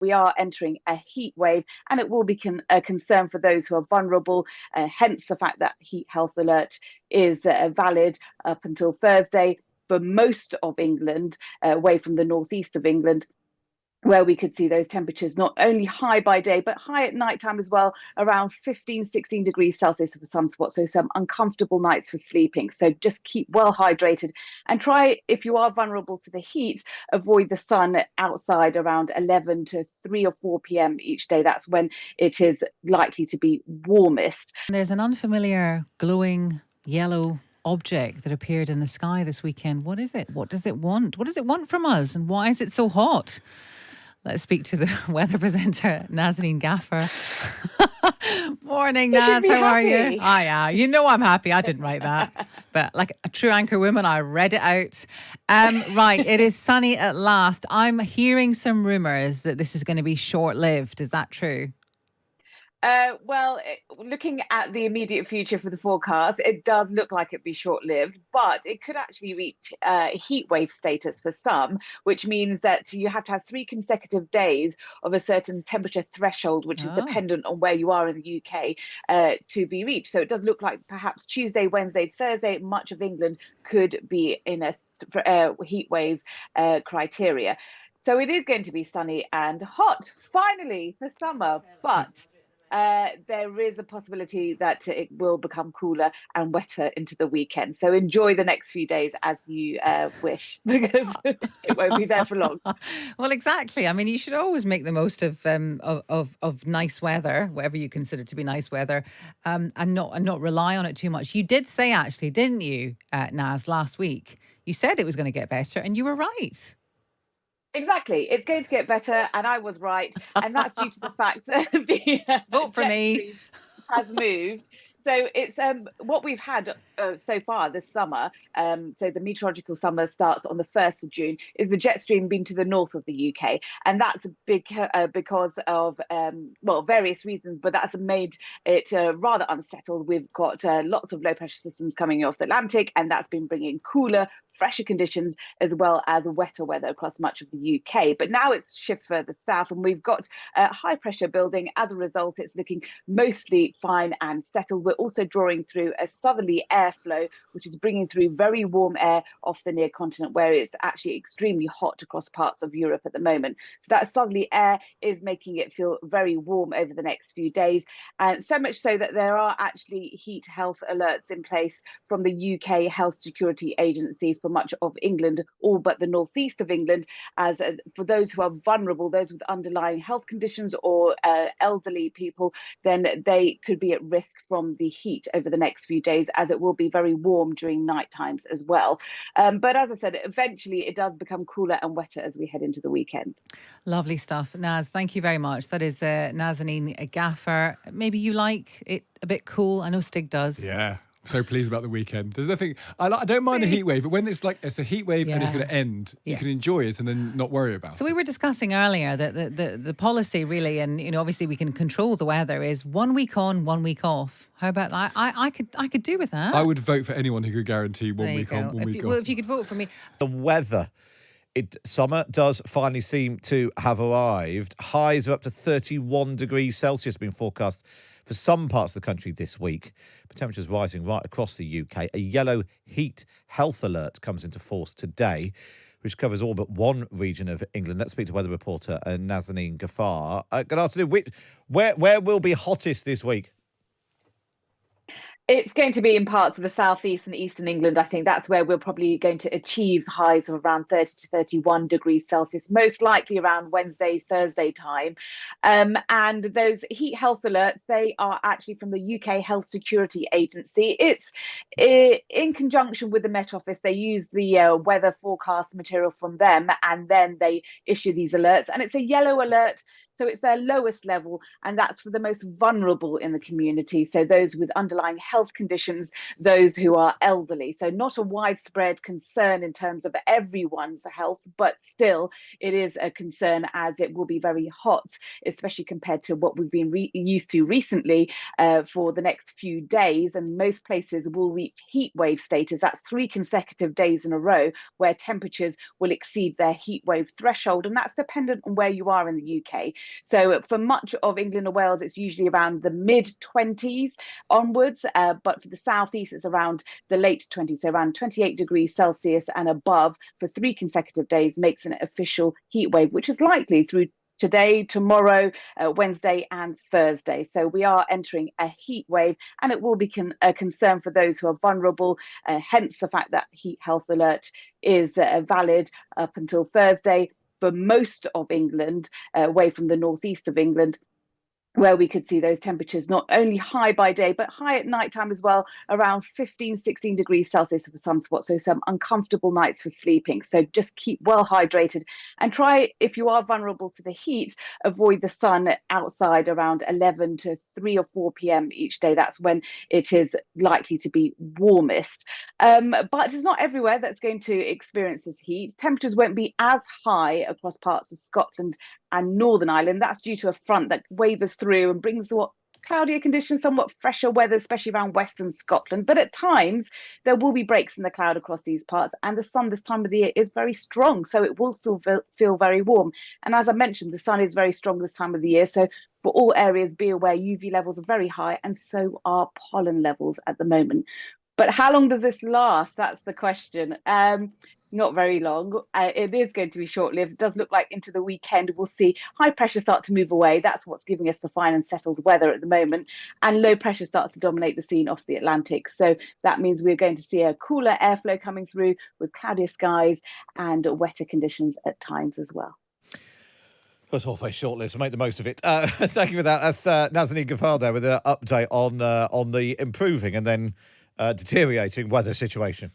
we are entering a heat wave, and it will be a concern for those who are vulnerable, hence the fact that heat health alert is valid up until Thursday for most of England, away from the northeast of England, where we could see those temperatures not only high by day, but high at night time as well, around 15, 16 degrees Celsius for some spots. So some uncomfortable nights for sleeping. So just keep well hydrated and try, if you are vulnerable to the heat, avoid the sun outside around 11 to 3 or 4 p.m. each day. That's when it is likely to be warmest. There's an unfamiliar glowing yellow object that appeared in the sky this weekend. What is it? What does it want? What does it want from us? And why is it so hot? Let's speak to the weather presenter, Nazaneen Ghaffar. Morning, Naz. How are you? Yeah. You know I'm happy. I didn't write that. But like a true anchor woman, I read it out. Right. It is sunny at last. I'm hearing some rumours that this is going to be short-lived. Is that true? Looking at the immediate future for the forecast, it does look like it'd be short-lived, but it could actually reach heat wave status for some, which means that you have to have 3 consecutive days of a certain temperature threshold, which is dependent on where you are in the UK, to be reached. So it does look like perhaps Tuesday, Wednesday, Thursday, much of England could be in a heat wave criteria. So it is going to be sunny and hot, finally, for summer, but there is a possibility that it will become cooler and wetter into the weekend. So enjoy the next few days as you wish, because it won't be there for long. Well, exactly. I mean, you should always make the most of nice weather, whatever you consider to be nice weather, and not rely on it too much. You did say, actually, didn't you, Naz, last week? You said it was going to get better, and you were right. Exactly. It's going to get better, and I was right. And that's due to the fact that the vote for me has moved. So it's what we've had so far this summer. So the meteorological summer starts on the 1st of June. Is the jet stream being to the north of the UK, and that's big because of various reasons. But that's made it rather unsettled. We've got lots of low pressure systems coming off the Atlantic, and that's been bringing cooler, fresher conditions as well as wetter weather across much of the UK. But now it's shifted further south, and we've got high pressure building. As a result, it's looking mostly fine and settled. We're also drawing through a southerly airflow, which is bringing through very warm air off the near continent, where it's actually extremely hot across parts of Europe at the moment. So that southerly air is making it feel very warm over the next few days, and so much so that there are actually heat health alerts in place from the UK Health Security Agency for much of England, all but the northeast of England, as for those who are vulnerable, those with underlying health conditions or elderly people, then they could be at risk from the heat over the next few days, as it will be very warm during night times as well. But as I said, eventually it does become cooler and wetter as we head into the weekend. Lovely stuff. Naz, thank you very much. That is Nazaneen Ghaffar. Maybe you like it a bit cool. I know Stig does. Yeah. So pleased about the weekend. There's nothing I don't mind the heat wave, but when it's a heat wave and it's going to end, you can enjoy it and then not worry about it. So we were discussing earlier that the policy really, and obviously we can control the weather, is 1 week on, 1 week off. How about that? I could do with that. I would vote for anyone who could guarantee 1 week on, 1 week off. Well, if you could vote for me. The weather. Summer does finally seem to have arrived. Highs of up to 31 degrees Celsius have been forecast for some parts of the country this week. But temperatures rising right across the UK. A yellow heat health alert comes into force today, which covers all but one region of England. Let's speak to weather reporter Nazaneen Ghaffar. Good afternoon. Where will be hottest this week? It's going to be in parts of the southeast and eastern England. I think that's where we're probably going to achieve highs of around 30 to 31 degrees Celsius, most likely around Wednesday, Thursday time. And those heat health alerts, they are actually from the UK Health Security Agency. It's in conjunction with the Met Office. They use the weather forecast material from them, and then they issue these alerts. And it's a yellow alert So it's their lowest level, and that's for the most vulnerable in the community. So those with underlying health conditions, those who are elderly. So not a widespread concern in terms of everyone's health, but still it is a concern as it will be very hot, especially compared to what we've been used to recently for the next few days. And most places will reach heat wave status. That's 3 consecutive days in a row where temperatures will exceed their heat wave threshold. And that's dependent on where you are in the UK. So for much of England and Wales, it's usually around the mid-20s onwards. But for the southeast, it's around the late 20s, so around 28 degrees Celsius and above for 3 consecutive days makes an official heat wave, which is likely through today, tomorrow, Wednesday and Thursday. So we are entering a heat wave, and it will be a concern for those who are vulnerable, hence the fact that heat health alert is valid up until Thursday for most of England, away from the northeast of England, where we could see those temperatures not only high by day, but high at night time as well, around 15, 16 degrees Celsius for some spots. So some uncomfortable nights for sleeping. So just keep well hydrated and try, if you are vulnerable to the heat, avoid the sun outside around 11 to 3 or 4 p.m. each day. That's when it is likely to be warmest. But it's not everywhere that's going to experience this heat. Temperatures won't be as high across parts of Scotland and Northern Ireland. That's due to a front that wavers through and brings what cloudier conditions, somewhat fresher weather, especially around Western Scotland. But at times, there will be breaks in the cloud across these parts, and the sun this time of the year is very strong, so it will still feel very warm. And as I mentioned, the sun is very strong this time of the year, so for all areas, be aware UV levels are very high, and so are pollen levels at the moment. But how long does this last? That's the question. Not very long. It is going to be short-lived. It does look like into the weekend we'll see high pressure start to move away. That's what's giving us the fine and settled weather at the moment. And low pressure starts to dominate the scene off the Atlantic. So that means we're going to see a cooler airflow coming through with cloudier skies and wetter conditions at times as well. That's all very short-lived, so make the most of it. Thank you for that. That's Nazaneen Ghaffar there with an update on the improving and then deteriorating weather situation.